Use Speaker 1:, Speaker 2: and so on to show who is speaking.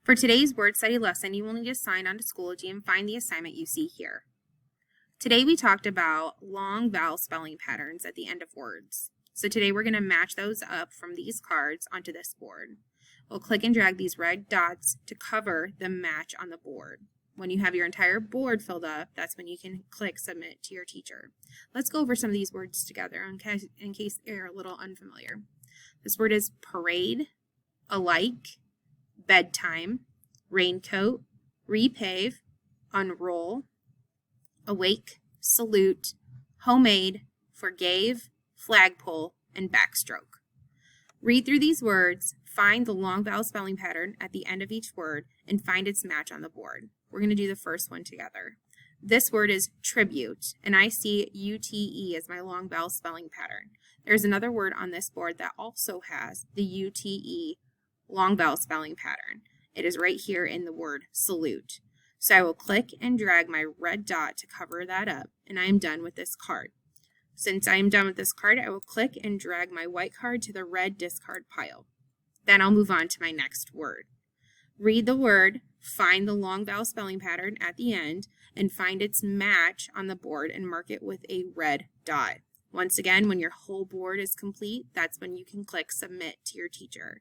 Speaker 1: For today's word study lesson, you will need to sign on to Schoology and find the assignment you see here. Today we talked about long vowel spelling patterns at the end of words. So today we're going to match those up from these cards onto this board. We'll click and drag these red dots to cover the match on the board. When you have your entire board filled up, that's when you can click Submit to your teacher. Let's go over some of these words together in case you're a little unfamiliar. This word is parade, alike, bedtime, raincoat, repave, unroll, awake, salute, homemade, forgave, flagpole, and backstroke. Read through these words, find the long vowel spelling pattern at the end of each word, and find its match on the board. We're going to do the first one together. This word is tribute, and I see UTE as my long vowel spelling pattern. There's another word on this board that also has the UTE long vowel spelling pattern. It is right here in the word salute. So I will click and drag my red dot to cover that up, and I am done with this card. Since I am done with this card, I will click and drag my white card to the red discard pile. Then I'll move on to my next word. Read the word, find the long vowel spelling pattern at the end, and find its match on the board and mark it with a red dot. Once again, when your whole board is complete, that's when you can click Submit to your teacher.